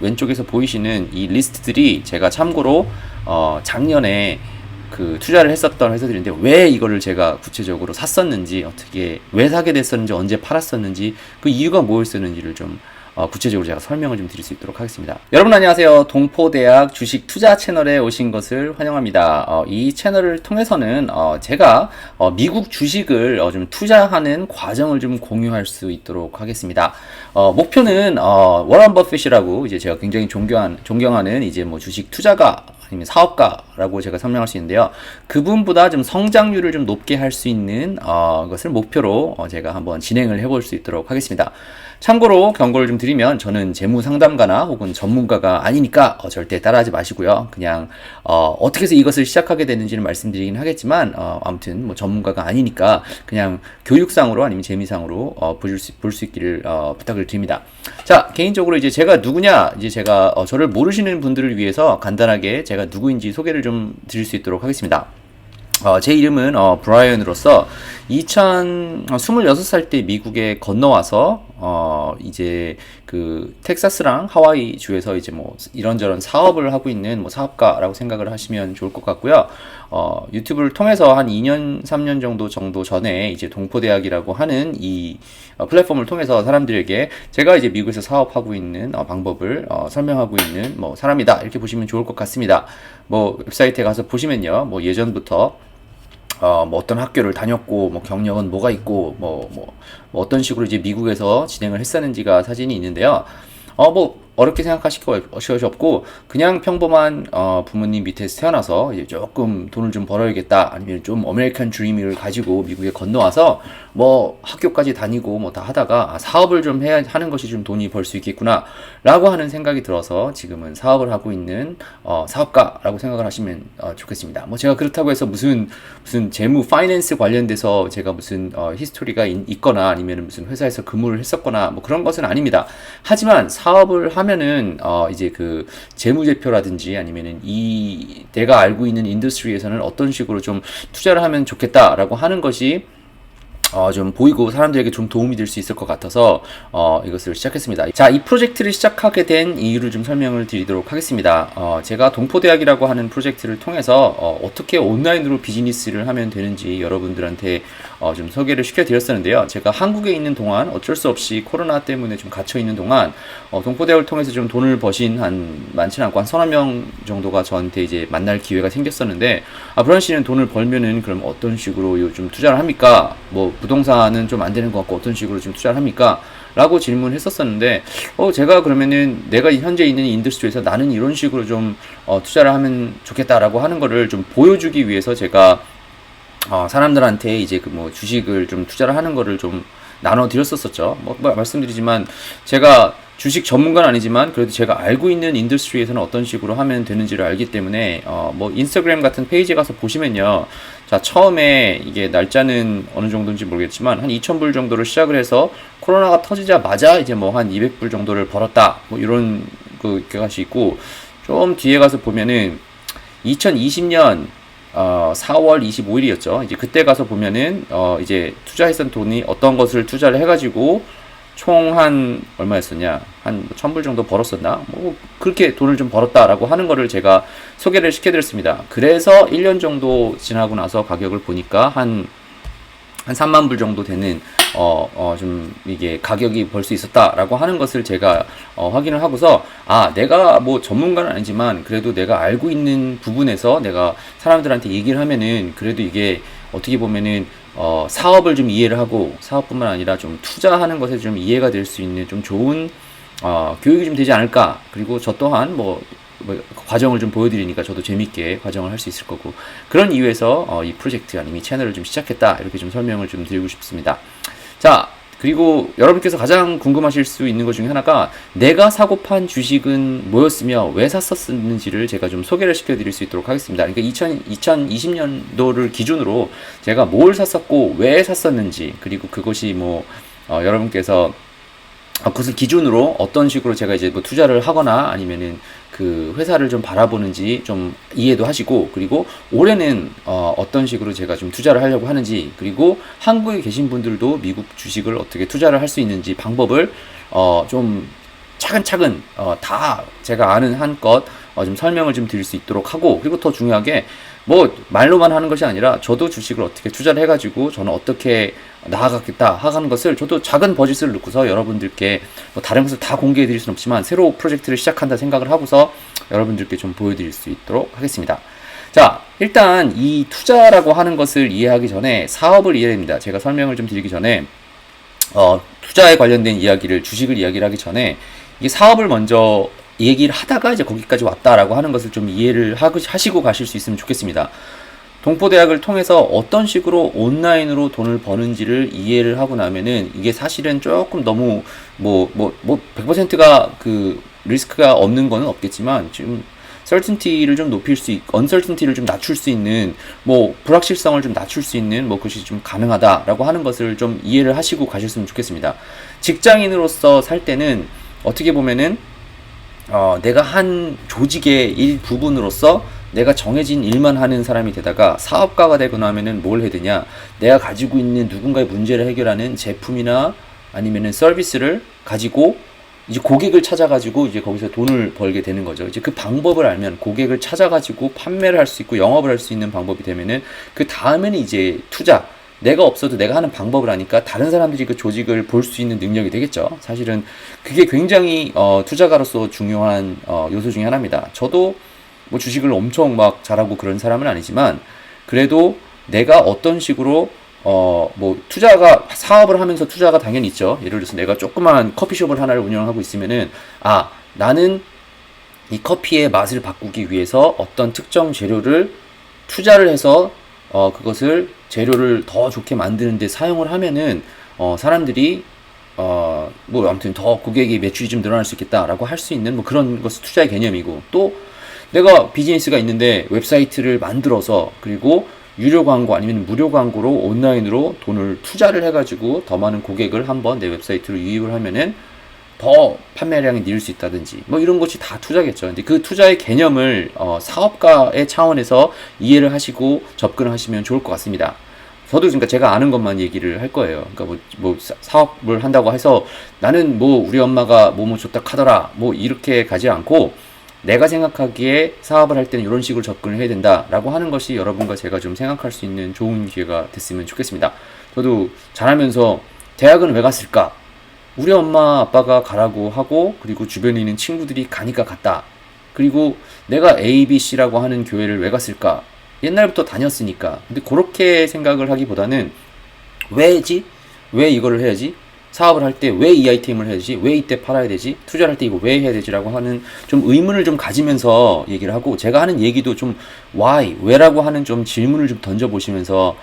왼쪽에서 보이시는 이 리스트들이 제가 참고로 작년에 그 투자를 했었던 회사들인데, 왜 이거를 제가 구체적으로 샀었는지, 어떻게 왜 사게 됐었는지, 언제 팔았었는지, 그 이유가 뭐였었는지를 좀 구체적으로 제가 설명을 좀 드릴 수 있도록 하겠습니다. 여러분 안녕하세요. 동포대학 주식 투자 채널에 오신 것을 환영합니다. 이 채널을 통해서는 제가 미국 주식을 좀 투자하는 과정을 좀 공유할 수 있도록 하겠습니다. 목표는 워런 버핏이라고, 이제 제가 굉장히 존경하는 이제 뭐 주식 투자가 아니면 사업가라고 제가 설명할 수 있는데요. 그분보다 좀 성장률을 좀 높게 할 수 있는 것을 목표로 제가 한번 진행을 해볼 수 있도록 하겠습니다. 참고로 경고를 좀 드리면, 저는 재무 상담가나 혹은 전문가가 아니니까 절대 따라하지 마시고요. 그냥 어떻게 해서 이것을 시작하게 됐는지는 말씀드리긴 하겠지만, 아무튼 뭐 전문가가 아니니까 그냥 교육상으로 아니면 재미상으로 볼 수 있기를 부탁을 드립니다. 자, 개인적으로 이제 제가 누구냐, 이제 제가 저를 모르시는 분들을 위해서 간단하게 제가 누구인지 소개를 좀 드릴 수 있도록 하겠습니다. 제 이름은 브라이언으로서 26살 때 미국에 건너와서 이제 그 텍사스랑 하와이 주에서 이제 뭐 이런저런 사업을 하고 있는 뭐 사업가라고 생각을 하시면 좋을 것 같고요. 유튜브를 통해서 한 2년 3년 정도 전에 이제 동포대학이라고 하는 이 플랫폼을 통해서 사람들에게 제가 이제 미국에서 사업하고 있는 방법을 설명하고 있는 뭐 사람이다, 이렇게 보시면 좋을 것 같습니다. 뭐 웹사이트에 가서 보시면요, 뭐 예전부터 뭐 어떤 학교를 다녔고, 뭐 경력은 뭐가 있고, 뭐 어떤 식으로 이제 미국에서 진행을 했었는지가 사진이 있는데요. 뭐 어렵게 생각하실 것이 없고, 그냥 평범한 부모님 밑에서 태어나서 이제 조금 돈을 좀 벌어야겠다, 아니면 좀 아메리칸 드림을 가지고 미국에 건너와서 뭐 학교까지 다니고 뭐 다 하다가 사업을 좀 해야 하는 것이 좀 돈이 벌 수 있겠구나 라고 하는 생각이 들어서 지금은 사업을 하고 있는 사업가라고 생각을 하시면 좋겠습니다. 뭐 제가 그렇다고 해서 무슨 재무 파이낸스 관련돼서 제가 무슨 히스토리가 있거나 아니면 무슨 회사에서 근무를 했었거나 뭐 그런 것은 아닙니다. 하지만 사업을 하면은 이제 그 재무제표라든지 아니면은 이 내가 알고 있는 인더스트리에서는 어떤 식으로 좀 투자를 하면 좋겠다라고 하는 것이 좀 보이고 사람들에게 좀 도움이 될 수 있을 것 같아서 이것을 시작했습니다. 자, 이 프로젝트를 시작하게 된 이유를 좀 설명을 드리도록 하겠습니다. 제가 동포대학이라고 하는 프로젝트를 통해서 어떻게 온라인으로 비즈니스를 하면 되는지 여러분들한테 좀 소개를 시켜드렸었는데요. 제가 한국에 있는 동안 어쩔 수 없이 코로나 때문에 좀 갇혀 있는 동안 동포대학을 통해서 좀 돈을 버신 많지는 않고 한 서너 명 정도가 저한테 이제 만날 기회가 생겼었는데, 브라이언 씨는 돈을 벌면은 그럼 어떤 식으로 좀 투자를 합니까? 뭐 부동산은 좀 안 되는 것 같고 어떤 식으로 좀 투자를 합니까? 라고 질문을 했었었는데, 제가 그러면은 내가 현재 있는 인더스트리에서 나는 이런 식으로 좀 투자를 하면 좋겠다라고 하는 거를 좀 보여주기 위해서 제가 사람들한테 이제 그 뭐 주식을 좀 투자를 하는 거를 좀 나눠드렸었죠. 뭐 말씀드리지만, 제가 주식 전문가는 아니지만 그래도 제가 알고 있는 인더스트리에서는 어떤 식으로 하면 되는지를 알기 때문에 뭐 인스타그램 같은 페이지에 가서 보시면요, 자, 처음에 이게 날짜는 어느 정도인지 모르겠지만 한 2,000불 정도로 시작을 해서 코로나가 터지자마자 이제 뭐 한 200불 정도를 벌었다, 뭐 이런 그 것이 있고, 좀 뒤에 가서 보면은 2020년 4월 25일이었죠. 이제 그때 가서 보면은 이제 투자했던 돈이 어떤 것을 투자를 해가지고 총 한 얼마였었냐, 한 1,000불 정도 벌었었나, 뭐 그렇게 돈을 좀 벌었다라고 하는 거를 제가 소개를 시켜드렸습니다. 그래서 1년 정도 지나고 나서 가격을 보니까 한 3만 불 정도 되는 좀 이게 가격이 벌 수 있었다라고 하는 것을 제가 확인을 하고서, 내가 뭐 전문가는 아니지만 그래도 내가 알고 있는 부분에서 내가 사람들한테 얘기를 하면은 그래도 이게 어떻게 보면은 사업을 좀 이해를 하고, 사업뿐만 아니라 좀 투자하는 것에 좀 이해가 될 수 있는 좀 좋은 교육이 좀 되지 않을까. 그리고 저 또한 뭐 과정을 좀 보여드리니까 저도 재밌게 과정을 할 수 있을 거고, 그런 이유에서 이 프로젝트 아니면 이 채널을 좀 시작했다, 이렇게 좀 설명을 좀 드리고 싶습니다. 자, 그리고 여러분께서 가장 궁금하실 수 있는 것 중에 하나가, 내가 사고 판 주식은 뭐였으며 왜 샀었는지를 제가 좀 소개를 시켜드릴 수 있도록 하겠습니다. 그러니까 2020년도를 기준으로 제가 뭘 샀었고 왜 샀었는지, 그리고 그것이 뭐 여러분께서 그것을 기준으로 어떤 식으로 제가 이제 뭐 투자를 하거나 아니면은 그 회사를 좀 바라보는지 좀 이해도 하시고, 그리고 올해는 어떤 식으로 제가 좀 투자를 하려고 하는지, 그리고 한국에 계신 분들도 미국 주식을 어떻게 투자를 할 수 있는지 방법을 좀 차근차근 다 제가 아는 한껏 좀 설명을 좀 드릴 수 있도록 하고, 그리고 더 중요하게 뭐 말로만 하는 것이 아니라 저도 주식을 어떻게 투자를 해가지고 저는 어떻게 나아가겠다 하는 것을 저도 작은 버짓을 놓고서 여러분들께 뭐 다른 것을 다 공개해 드릴 수는 없지만 새로 프로젝트를 시작한다 생각을 하고서 여러분들께 좀 보여드릴 수 있도록 하겠습니다. 자, 일단 이 투자라고 하는 것을 이해하기 전에 사업을 이해해야 됩니다. 제가 설명을 좀 드리기 전에 투자에 관련된 이야기를, 주식을 이야기를 하기 전에 이게 사업을 먼저 얘기를 하다가 이제 거기까지 왔다라고 하는 것을 좀 이해를 하시고 가실 수 있으면 좋겠습니다. 동포대학을 통해서 어떤 식으로 온라인으로 돈을 버는지를 이해를 하고 나면은 이게 사실은 조금 너무 100%가 그 리스크가 없는 거는 없겠지만 지금 certainty를 좀 높일 수 uncertainty를 좀 낮출 수 있는, 뭐 불확실성을 좀 낮출 수 있는 뭐 그것이 좀 가능하다라고 하는 것을 좀 이해를 하시고 가셨으면 좋겠습니다. 직장인으로서 살 때는 어떻게 보면은 내가 한 조직의 일부분으로서 내가 정해진 일만 하는 사람이 되다가 사업가가 되고 나면은 뭘 해야 되냐, 내가 가지고 있는 누군가의 문제를 해결하는 제품이나 아니면은 서비스를 가지고 이제 고객을 찾아가지고 이제 거기서 돈을 벌게 되는 거죠. 이제 그 방법을 알면 고객을 찾아가지고 판매를 할 수 있고 영업을 할 수 있는 방법이 되면은 그 다음에는 이제 투자, 내가 없어도 내가 하는 방법을 아니까 다른 사람들이 그 조직을 볼 수 있는 능력이 되겠죠. 사실은 그게 굉장히 투자가로서 중요한 요소 중에 하나입니다. 저도 뭐 주식을 엄청 막 잘하고 그런 사람은 아니지만 그래도 내가 어떤 식으로 뭐 투자가, 사업을 하면서 투자가 당연히 있죠. 예를 들어서 내가 조그만 커피숍을 하나를 운영하고 있으면은 나는 이 커피의 맛을 바꾸기 위해서 어떤 특정 재료를 투자를 해서 그것을 재료를 더 좋게 만드는 데 사용을 하면은 사람들이 뭐 아무튼 더 고객의 매출이 좀 늘어날 수 있겠다라고 할 수 있는 뭐 그런 것이 투자의 개념이고, 또 내가 비즈니스가 있는데 웹사이트를 만들어서 그리고 유료 광고 아니면 무료 광고로 온라인으로 돈을 투자를 해가지고 더 많은 고객을 한번 내 웹사이트로 유입을 하면은 더 판매량이 늘 수 있다든지 뭐 이런 것이 다 투자겠죠. 근데 그 투자의 개념을 사업가의 차원에서 이해를 하시고 접근을 하시면 좋을 것 같습니다. 저도 그러니까 제가 아는 것만 얘기를 할 거예요. 그러니까 사업을 한다고 해서 나는 뭐 우리 엄마가 뭐뭐 좋다 하더라 뭐 이렇게 가지 않고, 내가 생각하기에 사업을 할 때는 이런 식으로 접근을 해야 된다라고 하는 것이 여러분과 제가 좀 생각할 수 있는 좋은 기회가 됐으면 좋겠습니다. 저도 자라면서 대학은 왜 갔을까? 우리 엄마 아빠가 가라고 하고, 그리고 주변에 있는 친구들이 가니까 갔다. 그리고 내가 ABC라고 하는 교회를 왜 갔을까? 옛날부터 다녔으니까. 근데 그렇게 생각을 하기보다는 왜지? 왜 이거를 해야지? 사업을 할 때 왜 이 아이템을 해야지? 왜 이때 팔아야 되지? 투자를 할 때 이거 왜 해야 되지라고 하는 좀 의문을 좀 가지면서 얘기를 하고, 제가 하는 얘기도 좀 why, 왜라고 하는 좀 질문을 좀 던져보시면서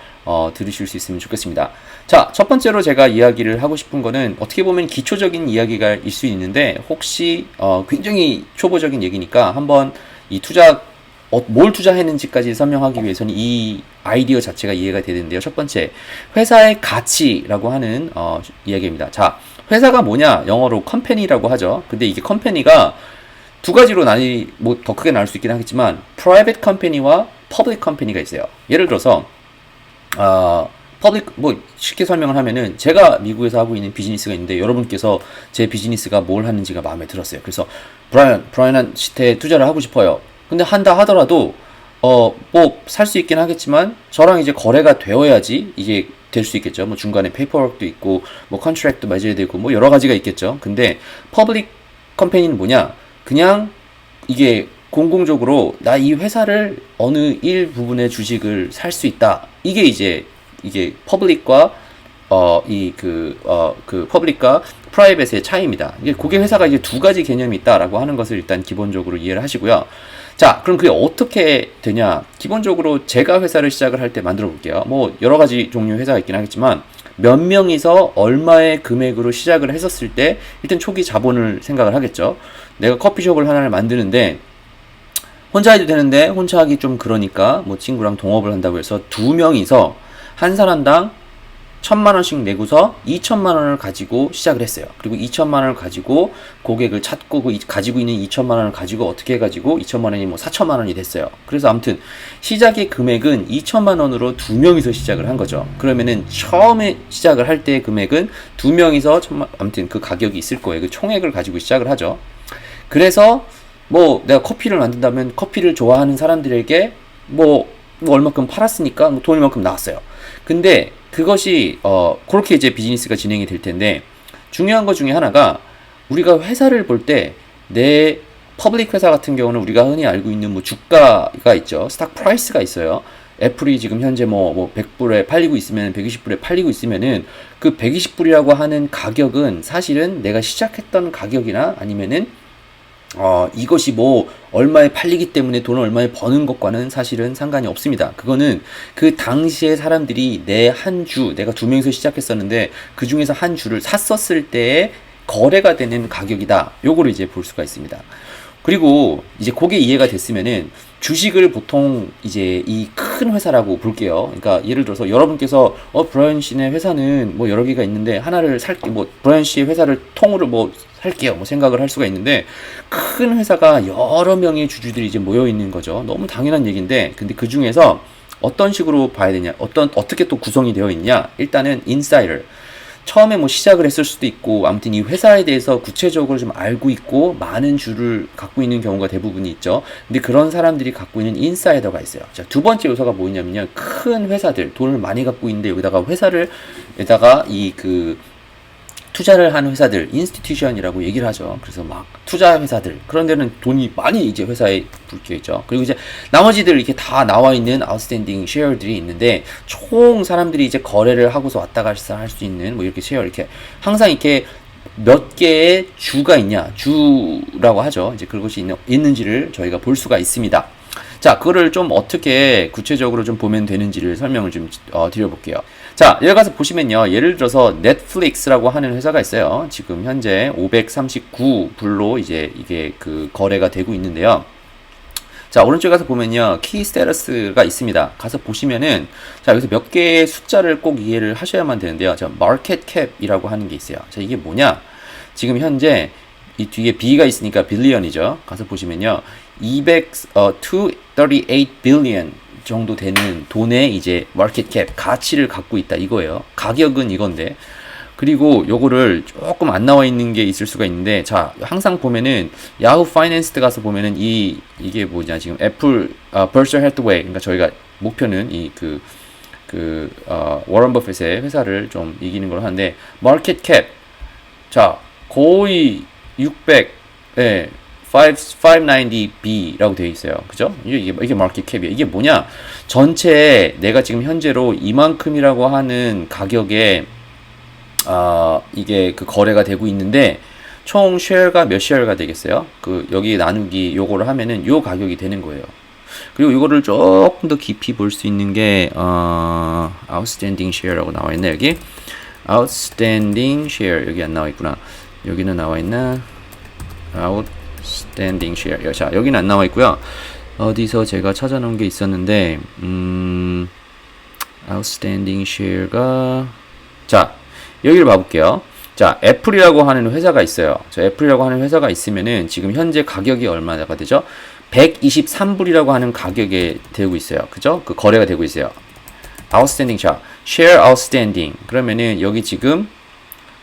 들으실 수 있으면 좋겠습니다. 자, 첫 번째로 제가 이야기를 하고 싶은 거는 어떻게 보면 기초적인 이야기가 일 수 있는데, 혹시 굉장히 초보적인 얘기니까 한번 이 뭘 투자했는지까지 설명하기 위해서는 이 아이디어 자체가 이해가 되는데요. 첫 번째, 회사의 가치라고 하는 이야기입니다. 자, 회사가 뭐냐? 영어로 컴퍼니라고 하죠. 근데 이게 컴퍼니가 두 가지로 뭐 더 크게 나눌 수 있긴 하겠지만, 프라이빗 컴퍼니와 퍼블릭 컴퍼니가 있어요. 예를 들어서 뭐 쉽게 설명을 하면은, 제가 미국에서 하고 있는 비즈니스가 있는데 여러분께서 제 비즈니스가 뭘 하는지가 마음에 들었어요. 그래서 브라이언한테 투자를 하고 싶어요. 근데 한다 하더라도 뭐 살 수 있긴 하겠지만 저랑 이제 거래가 되어야지 이게 될 수 있겠죠. 뭐 중간에 페이퍼워크도 있고 뭐 컨트랙트도 맺어야 되고 뭐 여러 가지가 있겠죠. 근데 퍼블릭 컴퍼니는 뭐냐? 그냥 이게 공공적으로 나 이 회사를 어느 일부분의 주식을 살 수 있다. 이게 퍼블릭과 퍼블릭과 프라이빗의 차이입니다. 이게 고객 회사가 이제 두 가지 개념이 있다라고 하는 것을 일단 기본적으로 이해를 하시고요. 자, 그럼 그게 어떻게 되냐? 기본적으로 제가 회사를 시작을 할 때 만들어 볼게요. 뭐 여러 가지 종류 회사가 있긴 하겠지만, 몇 명이서 얼마의 금액으로 시작을 했었을 때 일단 초기 자본을 생각을 하겠죠. 내가 커피숍을 하나를 만드는데 혼자 해도 되는데 혼자 하기 좀 그러니까 뭐 친구랑 동업을 한다고 해서 두 명이서 한 사람당 천만 원씩 내고서 2천만 원을 가지고 시작을 했어요. 그리고 2천만 원을 가지고 고객을 찾고 가지고 있는 2천만 원을 가지고 어떻게 해가지고 2천만 원이 뭐 4천만 원이 됐어요. 그래서 아무튼 시작의 금액은 2천만 원으로 두 명이서 시작을 한 거죠. 그러면은 처음에 시작을 할 때 금액은 두 명이서 아무튼 그 가격이 있을 거예요. 그 총액을 가지고 시작을 하죠. 그래서 뭐 내가 커피를 만든다면 커피를 좋아하는 사람들에게 뭐 얼마큼 팔았으니까 뭐 돈 이만큼 나왔어요. 근데 그것이 그렇게 이제 비즈니스가 진행이 될 텐데 중요한 것 중에 하나가 우리가 회사를 볼 때 내 퍼블릭 회사 같은 경우는 우리가 흔히 알고 있는 뭐 주가가 있죠. 스탁 프라이스가 있어요. 애플이 지금 현재 뭐 100불에 팔리고 있으면 120불에 팔리고 있으면은 그 120불이라고 하는 가격은 사실은 내가 시작했던 가격이나 아니면은 이것이 뭐 얼마에 팔리기 때문에 돈을 얼마에 버는 것과는 사실은 상관이 없습니다. 그거는 그 당시에 사람들이 내 한 주, 내가 두 명이서 시작했었는데 그 중에서 한 주를 샀었을 때에 거래가 되는 가격이다. 요거를 이제 볼 수가 있습니다. 그리고 이제 그게 이해가 됐으면은 주식을 보통 이제 이 큰 회사라고 볼게요. 그러니까 예를 들어서 여러분께서 브라이언 씨네 회사는 뭐 여러 개가 있는데 하나를 살게, 뭐 브라이언 씨의 회사를 통으로 뭐 살게요. 뭐 생각을 할 수가 있는데 큰 회사가 여러 명의 주주들이 이제 모여 있는 거죠. 너무 당연한 얘기인데 근데 그 중에서 어떤 식으로 봐야 되냐, 어떻게 또 구성이 되어 있냐. 일단은 인사이더. 처음에 뭐 시작을 했을 수도 있고 아무튼 이 회사에 대해서 구체적으로 좀 알고 있고 많은 주를 갖고 있는 경우가 대부분이 있죠. 근데 그런 사람들이 갖고 있는 인사이더가 있어요. 자, 두 번째 요소가 뭐냐면요. 큰 회사들, 돈을 많이 갖고 있는데 여기다가 에다가 투자를 하는 회사들, 인스티튜션이라고 얘기를 하죠. 그래서 막 투자 회사들, 그런 데는 돈이 많이 이제 회사에 불겨 있죠. 그리고 이제 나머지들 이렇게 다 나와 있는 아웃스탠딩 쉐어들이 있는데 총 사람들이 이제 거래를 하고서 왔다 갔다 할 수 있는 뭐 이렇게 쉐어 이렇게 항상 이렇게 몇 개의 주가 있냐, 주라고 하죠. 이제 그것이 있는지를 저희가 볼 수가 있습니다. 자, 그거를 좀 어떻게 구체적으로 좀 보면 되는지를 설명을 좀 드려볼게요. 자, 여기 가서 보시면요. 예를 들어서 넷플릭스라고 하는 회사가 있어요. 지금 현재 539불로 이제 이게 그 거래가 되고 있는데요. 자, 오른쪽에 가서 보면요. 키 스테러스가 있습니다. 가서 보시면은 자, 여기서 몇 개의 숫자를 꼭 이해를 하셔야만 되는데요. 자, 마켓 캡이라고 하는 게 있어요. 자, 이게 뭐냐? 지금 현재 이 뒤에 B가 있으니까 빌리언이죠. 가서 보시면요. 238 billion 정도 되는 돈의 이제 마켓 캡 가치를 갖고 있다 이거예요. 가격은 이건데. 그리고 요거를 조금 안 나와 있는 게 있을 수가 있는데 자, 항상 보면은 야후 파이낸스 가서 보면은 이게 뭐냐 지금 애플 버셔 해스웨이 그러니까 저희가 목표는 워런 버핏의 회사를 좀 이기는 걸로 하는데 마켓 캡 자, 거의 600 예. 590B라고 되어 있어요. 그죠? 이게 마켓 캡이에요. 이게 뭐냐? 전체 내가 지금 현재로 이만큼이라고 하는 가격에 이게 그 거래가 되고 있는데 총 쉐어가 몇 쉐어가 되겠어요? 여기 나누기 요거를 하면은 요 가격이 되는 거예요. 그리고 이거를 조금 더 깊이 볼 수 있는 게 outstanding share라고 나와 있네. 여기 outstanding share 여기 안 나와 있구나. 여기는 나와 있나? outstanding share. 자, 여기는 안 나와 있고요. 어디서 제가 찾아놓은 게 있었는데 outstanding share가 자, 여기를 봐볼게요. 자, 애플이라고 하는 회사가 있어요. 자, 애플이라고 하는 회사가 있으면은 지금 현재 가격이 얼마가 되죠? 123불이라고 하는 가격에 되고 있어요. 그죠? 그 거래가 되고 있어요. outstanding share outstanding. 그러면은 여기 지금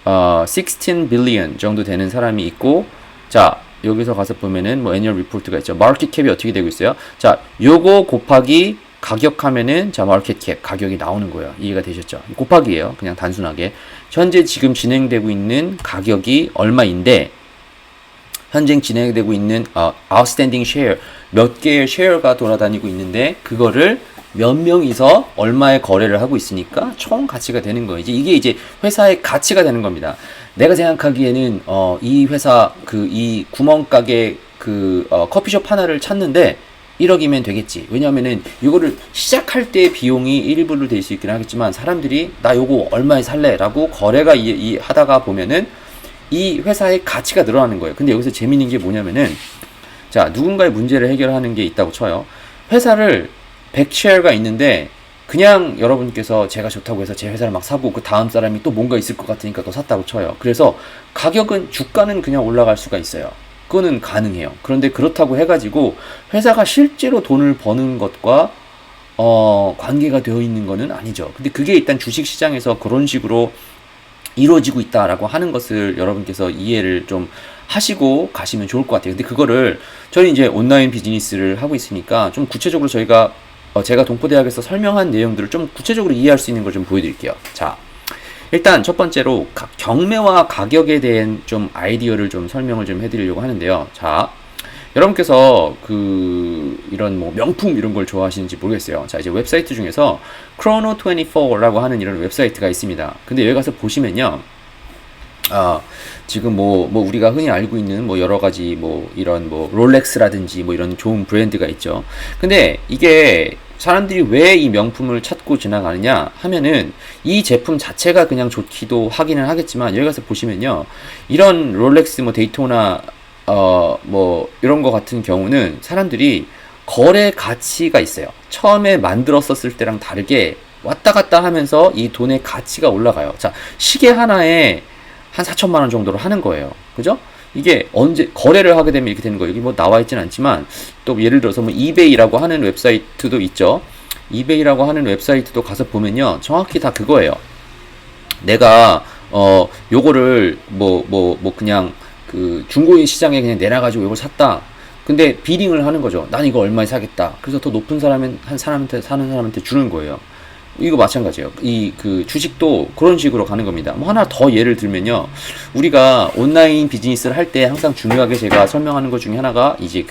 16 billion 정도 되는 사람이 있고 자, 여기서 가서 보면은 뭐 애니얼 리포트가 있죠. 마켓 캡이 어떻게 되고 있어요? 자, 요거 곱하기 가격하면은 자, 마켓 캡 가격이 나오는 거예요. 이해가 되셨죠? 곱하기예요. 그냥 단순하게. 현재 지금 진행되고 있는 가격이 얼마인데 현재 진행되고 있는 outstanding share 몇 개의 쉐어가 돌아다니고 있는데 그거를 몇 명이서 얼마의 거래를 하고 있으니까 총 가치가 되는 거예요. 이게 이제 회사의 가치가 되는 겁니다. 내가 생각하기에는 이 회사 이 구멍가게 커피숍 하나를 찾는데 1억이면 되겠지. 왜냐면은 이거를 시작할 때 비용이 1불로 될 수 있긴 하겠지만 사람들이 나 요거 얼마에 살래라고 거래가 하다가 보면은 이 회사의 가치가 늘어나는 거예요. 근데 여기서 재밌는 게 뭐냐면은 자, 누군가의 문제를 해결하는 게 있다고 쳐요. 회사를 100쉐어가 있는데 그냥 여러분께서 제가 좋다고 해서 제 회사를 막 사고 그 다음 사람이 또 뭔가 있을 것 같으니까 또 샀다고 쳐요. 그래서 가격은 주가는 그냥 올라갈 수가 있어요. 그거는 가능해요. 그런데 그렇다고 해가지고 회사가 실제로 돈을 버는 것과 관계가 되어 있는 거는 아니죠. 근데 그게 일단 주식 시장에서 그런 식으로 이루어지고 있다라고 하는 것을 여러분께서 이해를 좀 하시고 가시면 좋을 것 같아요. 근데 그거를 저는 이제 온라인 비즈니스를 하고 있으니까 좀 구체적으로 제가 동포대학에서 설명한 내용들을 좀 구체적으로 이해할 수 있는 걸 좀 보여드릴게요. 자, 일단 첫 번째로 경매와 가격에 대한 좀 아이디어를 좀 설명을 좀 해드리려고 하는데요. 자, 여러분께서 이런 뭐 명품 이런 걸 좋아하시는지 모르겠어요. 자, 이제 웹사이트 중에서 chrono24라고 하는 이런 웹사이트가 있습니다. 근데 여기 가서 보시면요. 지금 뭐 우리가 흔히 알고 있는 뭐 여러 가지 뭐 이런 뭐 롤렉스라든지 뭐 이런 좋은 브랜드가 있죠. 근데 이게 사람들이 왜 이 명품을 찾고 지나가느냐 하면은 이 제품 자체가 그냥 좋기도 하기는 하겠지만 여기 가서 보시면요. 이런 롤렉스 뭐 데이토나 뭐 이런 거 같은 경우는 사람들이 거래 가치가 있어요. 처음에 만들었었을 때랑 다르게 왔다 갔다 하면서 이 돈의 가치가 올라가요. 자, 시계 하나에 한 4천만 원 정도로 하는 거예요. 그죠? 이게 언제 거래를 하게 되면 이렇게 되는 거예요. 여기 뭐 나와 있진 않지만 또 예를 들어서 뭐 이베이라고 하는 웹사이트도 있죠. 이베이라고 하는 웹사이트도 가서 보면요. 정확히 다 그거예요. 내가 요거를 그냥 그 중고인 시장에 그냥 내놔가지고 이걸 샀다. 근데 비딩을 하는 거죠. 난 이거 얼마에 사겠다. 그래서 더 높은 사는 사람한테 주는 거예요. 이거 마찬가지예요. 그 주식도 그런 식으로 가는 겁니다. 뭐 하나 더 예를 들면요. 우리가 온라인 비즈니스를 할 때 항상 중요하게 제가 설명하는 것 중에 하나가 이제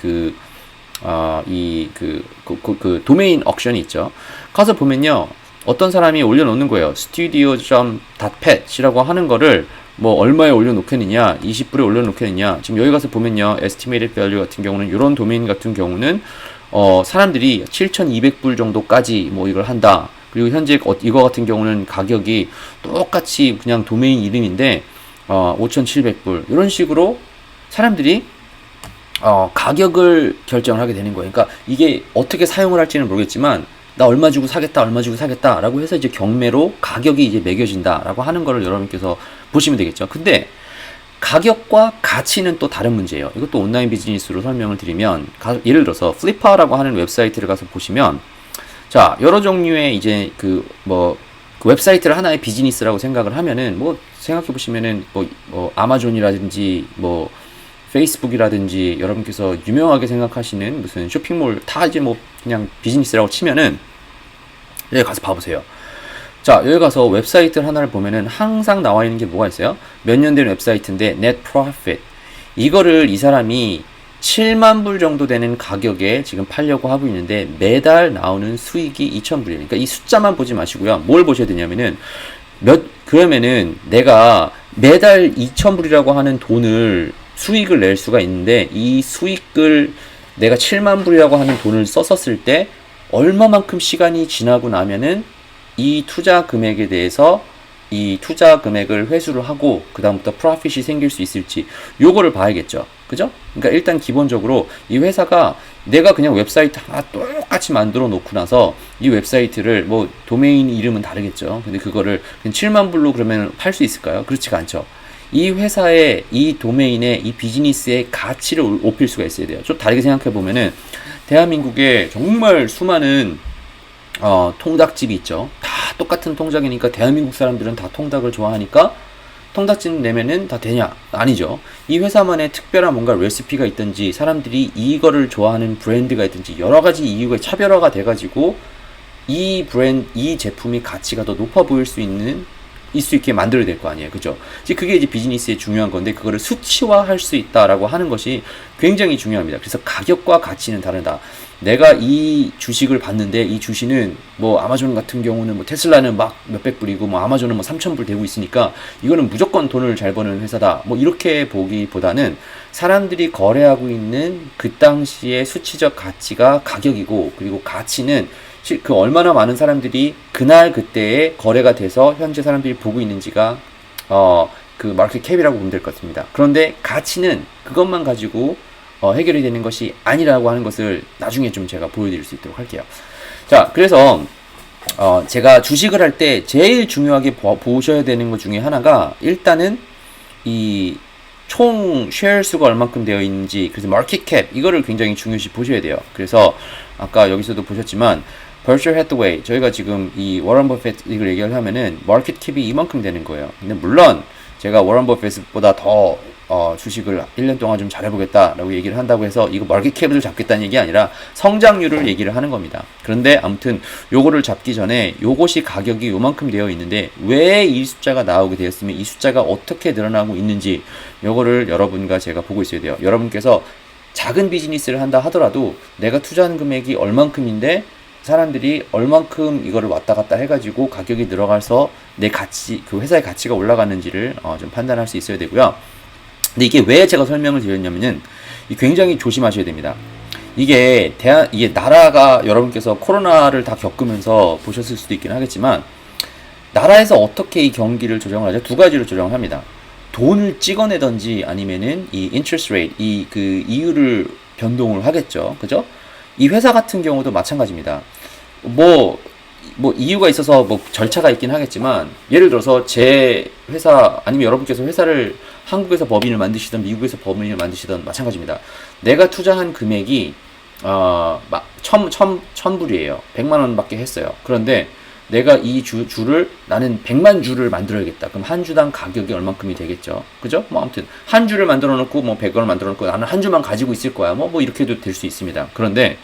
도메인 억션이 있죠. 가서 보면요. 어떤 사람이 올려놓는 거예요. studio.pet이라고 하는 거를 뭐 얼마에 올려놓겠느냐, 20불에 올려놓겠느냐. 지금 여기 가서 보면요. estimated value 같은 경우는 이런 도메인 같은 경우는 사람들이 7,200불 정도까지 뭐 이걸 한다. 그리고 현재 이거 같은 경우는 가격이 똑같이 그냥 도메인 이름인데 5,700불 이런 식으로 사람들이 가격을 결정을 하게 되는 거예요. 그러니까 이게 어떻게 사용을 할지는 모르겠지만 나 얼마 주고 사겠다라고 해서 이제 경매로 가격이 이제 매겨진다라고 하는 거를 여러분께서 보시면 되겠죠. 근데 가격과 가치는 또 다른 문제예요. 이것도 온라인 비즈니스로 설명을 드리면 예를 들어서 플리퍼라고 하는 웹사이트를 가서 보시면 자, 여러 종류의 이제 그 웹사이트를 하나의 비즈니스라고 생각을 하면은 뭐 생각해 보시면은 뭐 아마존이라든지 뭐 페이스북이라든지 여러분께서 유명하게 생각하시는 무슨 쇼핑몰 다 이제 뭐 그냥 비즈니스라고 치면은 여기 가서 봐보세요. 자, 여기 가서 웹사이트 하나를 보면은 항상 나와 있는 게 뭐가 있어요? 몇 년 된 웹사이트인데 net profit. 이거를 이 사람이 7만 불 정도 되는 가격에 지금 팔려고 하고 있는데 매달 나오는 수익이 2,000불이에요. 그러니까 이 숫자만 보지 마시고요. 뭘 보셔야 되냐면은 그러면은 내가 매달 2,000불이라고 하는 돈을 수익을 낼 수가 있는데 이 수익을 내가 7만 불이라고 하는 돈을 썼었을 때 얼마만큼 시간이 지나고 나면은 이 투자 금액에 대해서 이 투자 금액을 회수를 하고 그 다음부터 프로핏이 생길 수 있을지 요거를 봐야겠죠. 그죠? 그러니까 일단 기본적으로 이 회사가 내가 그냥 웹사이트 하나 똑같이 만들어 놓고 나서 이 웹사이트를 뭐 도메인 이름은 다르겠죠. 근데 그거를 그냥 7만 불로 그러면 팔 수 있을까요? 그렇지가 않죠. 이 회사의 이 도메인의 이 비즈니스의 가치를 높일 수가 있어야 돼요. 좀 다르게 생각해 보면은 대한민국에 정말 수많은 통닭집이 있죠. 다 똑같은 통닭이니까 대한민국 사람들은 다 통닭을 좋아하니까 통닭집 내면은 다 되냐? 아니죠. 이 회사만의 특별한 뭔가 레시피가 있든지 사람들이 이거를 좋아하는 브랜드가 있든지 여러 가지 이유가 차별화가 돼가지고 이 제품이 가치가 더 높아 보일 수 있게 만들어야 될 거 아니에요. 그죠? 이제 그게 이제 비즈니스의 중요한 건데, 그거를 수치화할 수 있다라고 하는 것이 굉장히 중요합니다. 그래서 가격과 가치는 다르다. 내가 이 주식을 봤는데, 이 주식은 뭐 아마존 같은 경우는 뭐 테슬라는 막 몇백 불이고, 뭐 아마존은 뭐 3,000불 되고 있으니까, 이거는 무조건 돈을 잘 버는 회사다. 뭐 이렇게 보기보다는 사람들이 거래하고 있는 그 당시의 수치적 가치가 가격이고, 그리고 가치는 그 얼마나 많은 사람들이 그날 그때에 거래가 돼서 현재 사람들이 보고 있는지가 그 마켓 캡이라고 보면 될 것 같습니다. 그런데 가치는 그것만 가지고 해결이 되는 것이 아니라고 하는 것을 나중에 좀 제가 보여드릴 수 있도록 할게요. 자, 그래서 제가 주식을 할 때 제일 중요하게 보셔야 되는 것 중에 하나가 일단은 이 총 쉐어 수가 얼만큼 되어 있는지, 그래서 마켓 캡 이거를 굉장히 중요시 보셔야 돼요. 그래서 아까 여기서도 보셨지만 버처 해서웨이, 저희가 지금 이 워런 버핏 이걸 얘기를 하면은 마켓 캡이 이만큼 되는 거예요. 근데 물론 제가 워런 버핏보다 더 주식을 1년 동안 좀 잘해보겠다라고 얘기를 한다고 해서 이거 마켓 캡을 잡겠다는 얘기 아니라 성장률을 얘기를 하는 겁니다. 그런데 아무튼 요거를 잡기 전에 요것이 가격이 요만큼 되어 있는데 왜 이 숫자가 나오게 되었으면 이 숫자가 어떻게 늘어나고 있는지 요거를 여러분과 제가 보고 있어야 돼요. 여러분께서 작은 비즈니스를 한다 하더라도 내가 투자한 금액이 얼만큼인데 사람들이 얼만큼 이거를 왔다 갔다 해가지고 가격이 늘어가서 내 가치, 그 회사의 가치가 올라가는지를 좀 판단할 수 있어야 되고요. 근데 이게 왜 제가 설명을 드렸냐면은 굉장히 조심하셔야 됩니다. 이게 나라가 여러분께서 코로나를 다 겪으면서 보셨을 수도 있긴 하겠지만 나라에서 어떻게 이 경기를 조정을 하죠? 두 가지로 조정을 합니다. 돈을 찍어내든지 아니면은 이 interest rate, 그 이율을 변동을 하겠죠. 그죠? 이 회사 같은 경우도 마찬가지입니다. 뭐 이유가 있어서 뭐 절차가 있긴 하겠지만 예를 들어서 제 회사 아니면 여러분께서 회사를 한국에서 법인을 만드시든 미국에서 법인을 만드시든 마찬가지입니다. 내가 투자한 금액이 천 불이에요. 100만 원밖에 했어요. 그런데 내가 이 주를 나는 100만 주를 만들어야겠다. 그럼 한 주당 가격이 얼만큼이 되겠죠. 그죠? 뭐 아무튼 한 주를 만들어 놓고 뭐 100원을 만들어 놓고 나는 한 주만 가지고 있을 거야. 뭐 이렇게도 될 수 있습니다. 그런데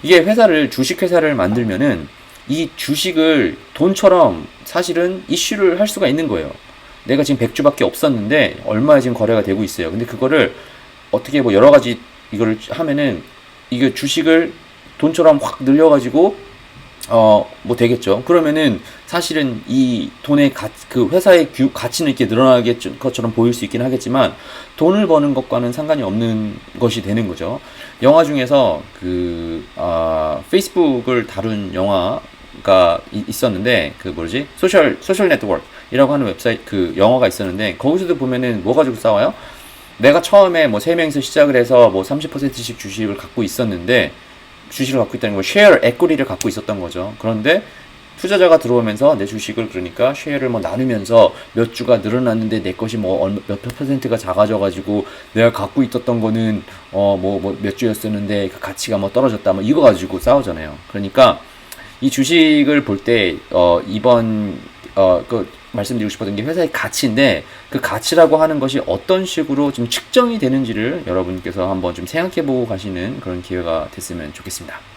이게 주식 회사를 만들면은 이 주식을 돈처럼 사실은 이슈를 할 수가 있는 거예요. 내가 지금 100주밖에 없었는데 얼마에 지금 거래가 되고 있어요. 근데 그거를 어떻게 뭐 여러 가지 이거를 하면은 이게 주식을 돈처럼 확 늘려가지고 뭐 되겠죠. 그러면은 사실은 이 돈의 그 회사의 가치는 이렇게 늘어나게 것처럼 보일 수 있긴 하겠지만 돈을 버는 것과는 상관이 없는 것이 되는 거죠. 영화 중에서 페이스북을 다룬 영화가 있었는데 소셜 네트워크이라고 하는 웹사이트 그 영화가 있었는데 거기서도 보면은 뭐 가지고 싸워요? 내가 처음에 뭐 3명이서 시작을 해서 뭐 30%씩 주식을 갖고 있었는데 주식을 갖고 있다는 건 쉐어 에코리를 갖고 있었던 거죠. 그런데 투자자가 들어오면서 내 주식을 그러니까 쉐어를 뭐 나누면서 몇 주가 늘어났는데 내 것이 뭐 몇 퍼센트가 작아져 가지고 내가 갖고 있었던 거는 몇 주였었는데 그 가치가 뭐 떨어졌다 뭐 이거 가지고 싸우잖아요. 그러니까 이 주식을 볼 때 이번 말씀드리고 싶었던 게 회사의 가치인데 그 가치라고 하는 것이 어떤 식으로 좀 측정이 되는지를 여러분께서 한번 좀 생각해 보고 가시는 그런 기회가 됐으면 좋겠습니다.